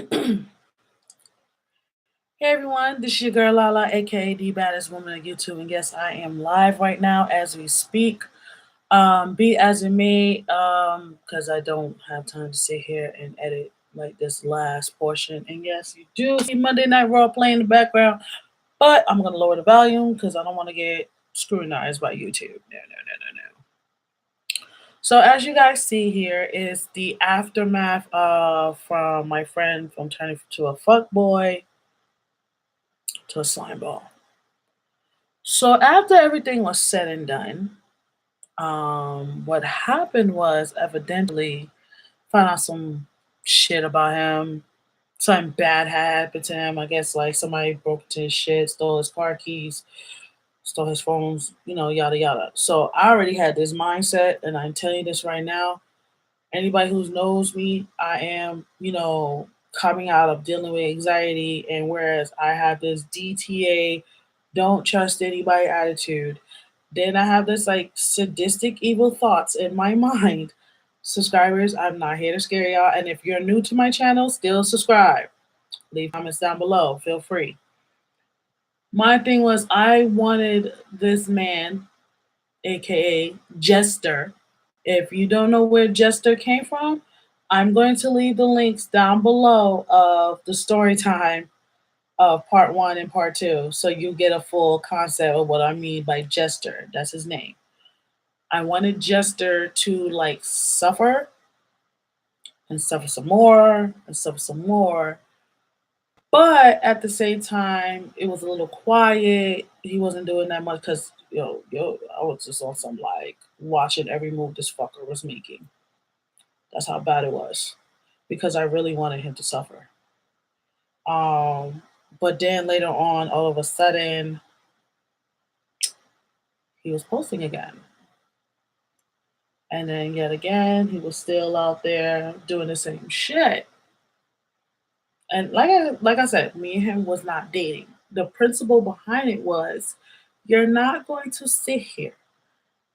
Hey everyone, this is your girl Lala, aka the baddest woman on YouTube, and yes, I am live right now as we speak. Be as in me, because I don't have time to sit here and edit like this last portion. And yes, you do see Monday Night Raw playing in the background, but I'm gonna lower the volume because I don't want to get scrutinized by YouTube. No. So as you guys see here is the aftermath from my friend from turning to a fuckboy to a slimeball. So after everything was said and done, what happened was evidently found out some shit about him. Something bad had happened to him. I guess like somebody broke into his shit, stole his car keys, stole his phones, yada yada. So I already had this mindset, and I'm telling you this right now. Anybody who knows me, I am, coming out of dealing with anxiety, and whereas I have this DTA, don't trust anybody attitude, then I have this like sadistic evil thoughts in my mind. Subscribers, I'm not here to scare y'all, and if you're new to my channel, still subscribe. Leave comments down below. Feel free. My thing was I wanted this man, aka Jester. If you don't know where Jester came from, I'm going to leave the links down below of the story time of part one and part two, so you get a full concept of what I mean by Jester. That's his name. I wanted Jester to like suffer and suffer some more and suffer some more. But at the same time, it was a little quiet. He wasn't doing that much because I was just on some like watching every move this fucker was making. That's how bad it was because I really wanted him to suffer. Um, but then later on, all of a sudden, he was posting again, and then yet again, he was still out there doing the same shit. And like I said, me and him was not dating. The principle behind it was, you're not going to sit here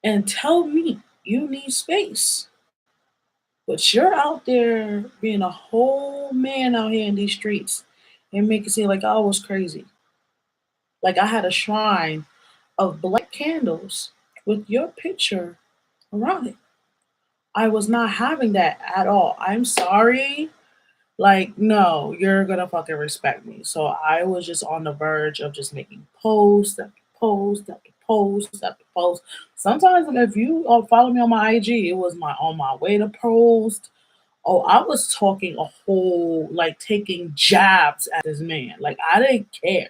and tell me you need space, but you're out there being a whole man out here in these streets and make it seem like I was crazy. Like I had a shrine of black candles with your picture around it. I was not having that at all. I'm sorry. Like, no, you're gonna fucking respect me. So I was just on the verge of just making post after post after post after post. Sometimes, if you follow me on my IG, it was my on my way to post. Oh, I was talking a whole like taking jabs at this man. Like I didn't care.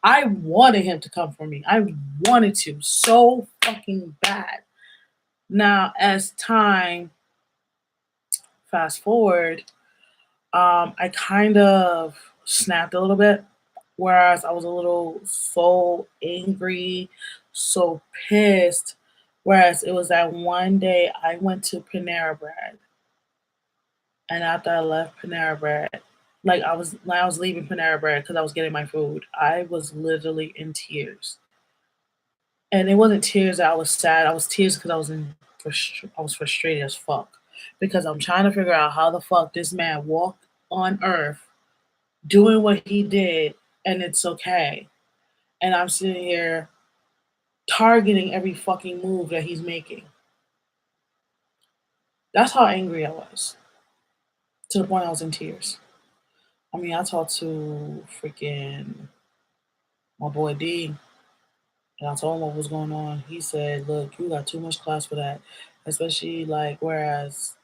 I wanted him to come for me. I wanted to so fucking bad. Now, as time fast forward, I kind of snapped a little bit, whereas I was a little so angry, so pissed. Whereas it was that one day I went to Panera Bread, and after I left Panera Bread, like I was leaving Panera Bread because I was getting my food, I was literally in tears, and it wasn't tears that I was sad. I was tears because I was frustrated as fuck because I'm trying to figure out how the fuck this man walked on Earth doing what he did, and it's okay. And I'm sitting here targeting every fucking move that he's making. That's how angry I was. To the point I was in tears. I mean, I talked to freaking my boy D, and I told him what was going on. He said, "Look, you got too much class for that, especially like whereas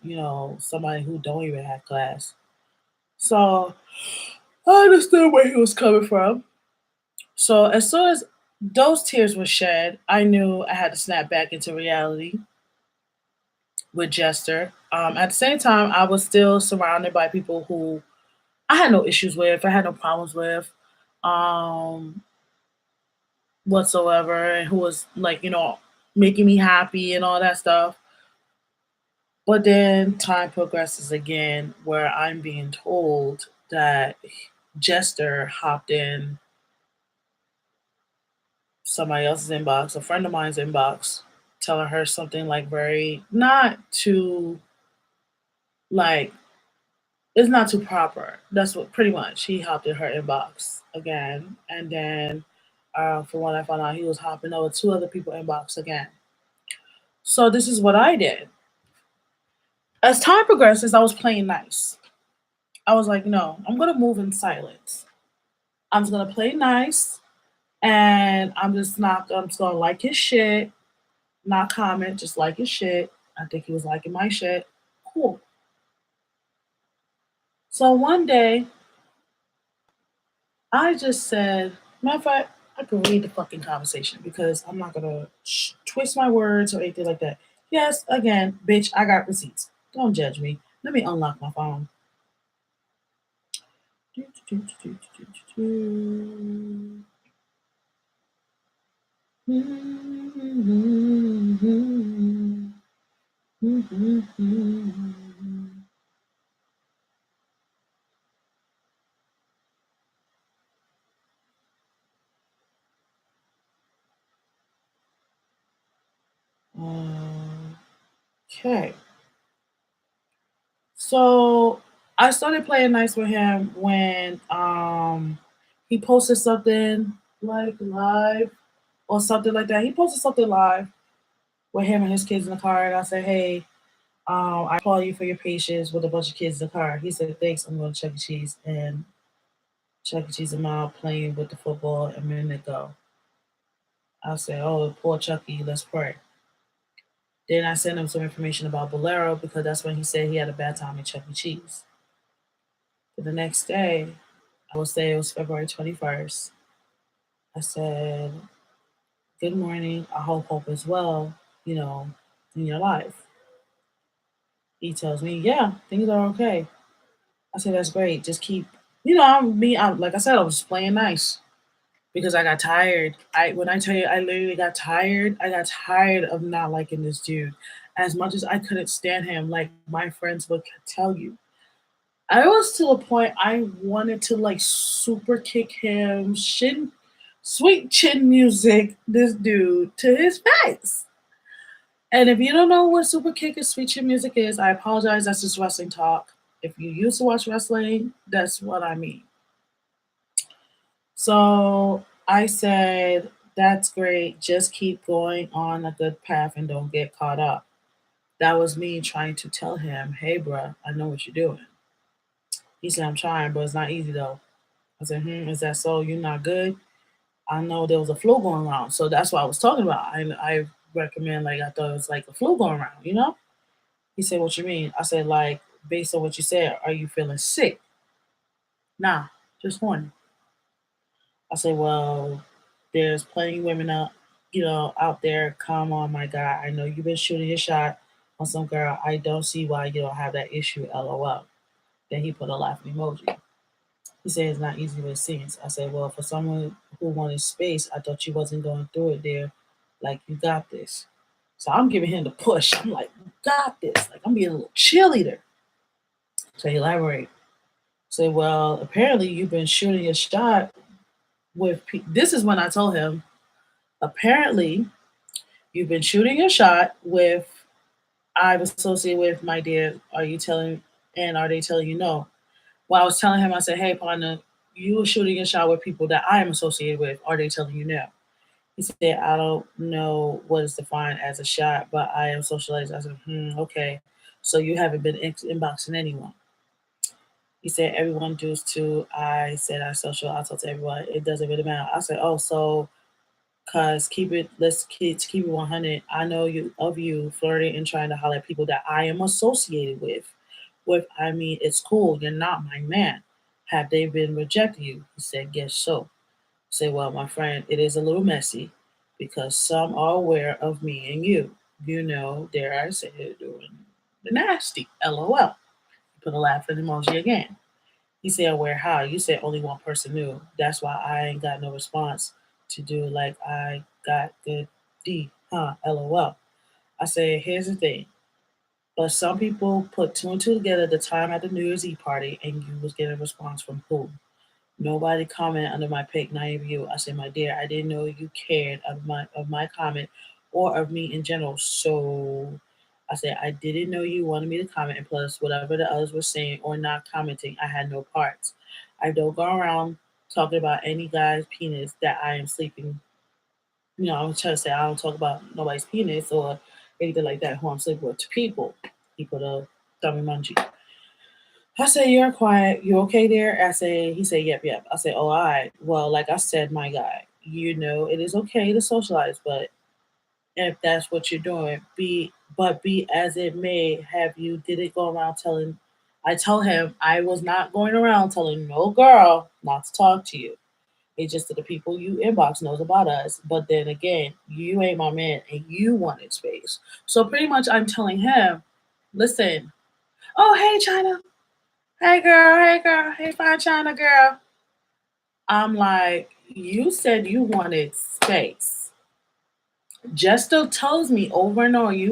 somebody who don't even have class." So I understood where he was coming from. So as soon as those tears were shed, I knew I had to snap back into reality with Jester. At the same time, I was still surrounded by people who I had no issues with, I had no problems with, um, whatsoever, and who was like, making me happy and all that stuff. But then time progresses again, where I'm being told that Jester hopped in somebody else's inbox, a friend of mine's inbox, telling her something like very not too like It's not too proper. That's what pretty much he hopped in her inbox again, and then from what I found out, he was hopping over two other people inbox again. So this is what I did. As time progresses, I was playing nice. I was like, no, I'm gonna move in silence. I'm just gonna play nice, and I'm just gonna like his shit, not comment, just like his shit. I think he was liking my shit. Cool. So one day, I just said, matter of fact, I could read the fucking conversation because I'm not gonna twist my words or anything like that. Yes, again, bitch, I got receipts. Don't judge me. Let me unlock my phone. Okay. So I started playing nice with him when he posted something like live or something like that. He posted something live with him and his kids in the car, and I said, "Hey, I applaud you for your patience with a bunch of kids in the car." He said, "Thanks. I'm going to Chuck E. Cheese," and Chuck E. Cheese and Mom playing with the football a minute ago. I said, "Oh, poor Chucky. Let's pray." Then I sent him some information about Bolero because that's when he said he had a bad time at Chuck E. Cheese. But the next day, I will say it was February 21st. I said, "Good morning. I hope is well, you know, in your life." He tells me, "Yeah, things are okay." I said, "That's great. Just keep, I'm like I said, I was playing nice because I got tired. When I tell you, I literally got tired. I got tired of not liking this dude. As much as I couldn't stand him, like my friends would tell you, I was to a point I wanted to like super kick him, sweet chin music, this dude to his face. And if you don't know what super kick and sweet chin music is, I apologize. That's just wrestling talk. If you used to watch wrestling, that's what I mean. So I said, "That's great. Just keep going on a good path and don't get caught up." That was me trying to tell him, "Hey, bruh, I know what you're doing." He said, "I'm trying, but it's not easy though." I said, "Is that so? You're not good?" I know there was a flu going around. So that's what I was talking about. I recommend, like, I thought it was like a flu going around, you know? He said, "What you mean?" I said, "Like, based on what you said, are you feeling sick?" "Nah, just horny." I said, "Well, there's plenty of women out there. Come on, my guy. I know you've been shooting your shot on some girl. I don't see why you don't have that issue. LOL." Then he put a laughing emoji. He said, "It's not easy with scenes." I said, "Well, for someone who wanted space, I thought you wasn't going through it there. Like, you got this." So I'm giving him the push. I'm like, "You got this." Like, I'm being a little cheerleader. So he elaborate. Say, "Well, apparently you've been shooting your shot with this is when I told him, apparently you've been shooting your shot with I've associated with, my dear. Are you telling and are they telling you no?" Well, I was telling him, I said, "Hey, partner, you were shooting your shot with people that I am associated with. Are they telling you no?" He said, "I don't know what is defined as a shot, but I am socialized." I said, "Okay. So you haven't been inboxing anyone." He said, "Everyone does too." I said, "I social. I talk to everyone. It doesn't really matter." I said, "Oh, so cause keep it 100. I know you flirting and trying to holler at people that I am associated with. I mean, it's cool. You're not my man. Have they been rejecting you?" He said, "Guess so." I said, "Well, my friend, it is a little messy because some are aware of me and you. You know, dare I say it, doing the nasty. LOL." Put a laughing emoji again. He said, "Aware how?" You said only one person knew. That's why I ain't got no response to do like I got good D, huh? LOL. I said, "Here's the thing. But some people put two and two together the time at the New Year's Eve party and you was getting a response from who? Nobody comment under my pic, not even you." I said, "My dear, I didn't know you cared of my comment or of me in general. So," I said, I didn't know you wanted me to comment, and plus, whatever the others were saying or not commenting, I had no parts. I don't go around talking about any guy's penis that I am sleeping. I'm trying to say I don't talk about nobody's penis or anything like that who I'm sleeping with to people. He put a thumb emoji. I say, you're quiet. You okay there? He said, yep, yep. I said, oh, all right. Well, like I said, my guy, it is okay to socialize, but if that's what you're doing, be as it may, have you didn't go around telling. I told him I was not going around telling no girl not to talk to you. It's just that the people you inbox knows about us. But then again, you ain't my man and you wanted space. So pretty much I'm telling him, listen, oh hey China. Hey girl, hey fine China girl. I'm like, you said you wanted space. Justo tells me over and over he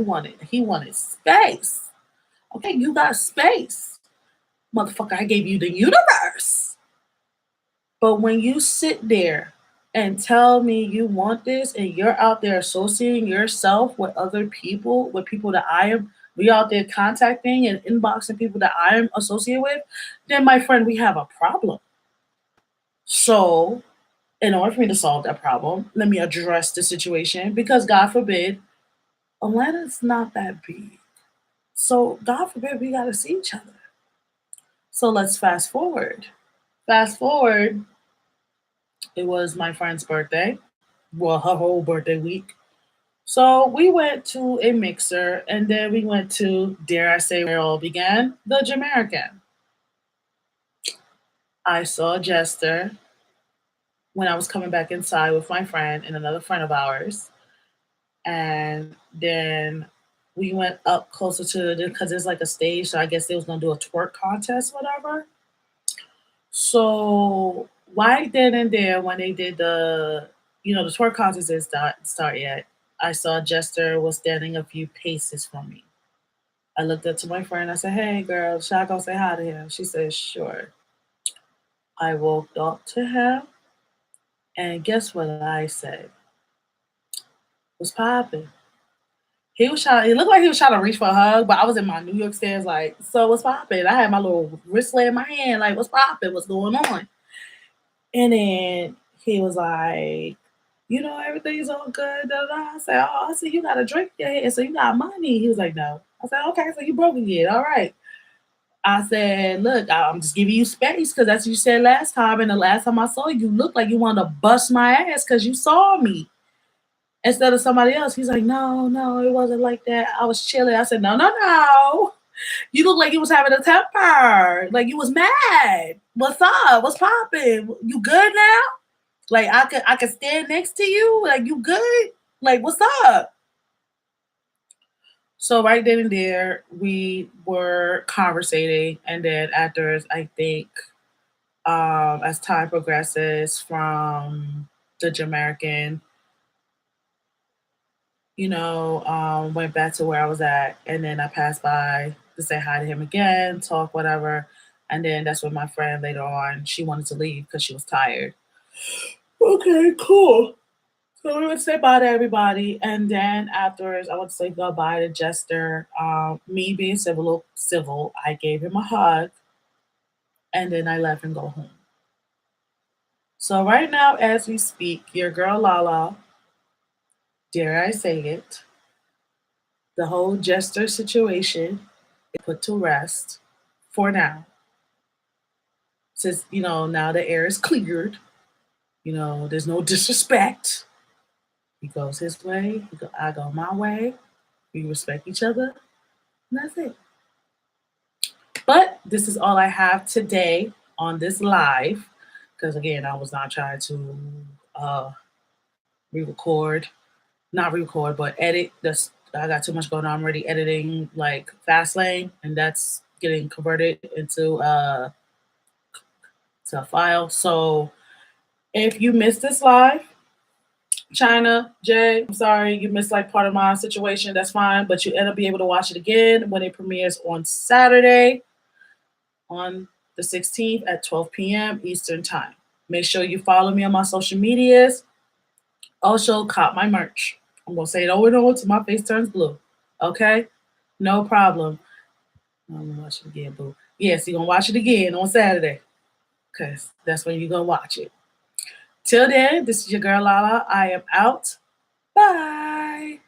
wanted space. Okay, you got space. Motherfucker, I gave you the universe. But when you sit there and tell me you want this and you're out there associating yourself with other people, with people that we out there contacting and inboxing people that I am associated with, then my friend, we have a problem. So, in order for me to solve that problem, let me address the situation because God forbid, Atlanta's not that big. So, God forbid, we got to see each other. So, let's fast forward. Fast forward, it was my friend's birthday. Well, her whole birthday week. So we went to a mixer and then we went to, dare I say, where it all began, the Jamaican. I saw Jester when I was coming back inside with my friend and another friend of ours. And then we went up closer to because there's like a stage. So I guess they was going to do a twerk contest, whatever. So right then and there, when they did the twerk contest didn't start yet. I saw Jester was standing a few paces from me. I looked up to my friend. I said, "Hey, girl, should I go say hi to him?" She said, "Sure." I walked up to him, and guess what I said? Was popping. He was trying. It looked like he was trying to reach for a hug, but I was in my New York stairs, like, "So what's popping?" I had my little wristlet in my hand, like, "What's popping? What's going on?" And then he was like, everything's all good. Da, da. I said, oh, I said, you got a drink in your head, so you got money. He was like, no. I said, okay, so you broke again. All right. I said, look, I'm just giving you space because that's what you said last time. And the last time I saw you, you looked like you wanted to bust my ass because you saw me instead of somebody else. He's like, no, no, it wasn't like that. I was chilling. I said, no, no, no. You look like you was having a temper. Like you was mad. What's up? What's popping? You good now? Like I could stand next to you. Like you good? Like what's up? So right then and there, we were conversating, and then after, I think, as time progresses from the Jamaican, went back to where I was at, and then I passed by to say hi to him again, talk whatever, and then that's when my friend later on she wanted to leave because she was tired. Okay, cool. So we would say bye to everybody, and then afterwards, I would say goodbye to Jester. Me being civil, I gave him a hug, and then I left and go home. So right now, as we speak, your girl Lala, dare I say it, the whole Jester situation is put to rest for now. Since now the air is cleared, there's no disrespect. He goes his way, I go my way. We respect each other, and that's it. But this is all I have today on this live, because again, I was not trying to uh, re-record, not re-record, but edit. I got too much going on. I'm already editing like Fastlane, and that's getting converted into to a file. So if you missed this live, China, Jay, I'm sorry you missed like part of my situation. That's fine, but you end up being able to watch it again when it premieres on Saturday, on the 16th at 12 p.m. Eastern Time. Make sure you follow me on my social medias. Also, cop my merch. I'm going to say it over and over till my face turns blue. Okay? No problem. I'm gonna watch it again, boo. Yes, you're gonna watch it again on Saturday. Cause that's when you're gonna watch it. Till then, this is your girl Lala. I am out. Bye.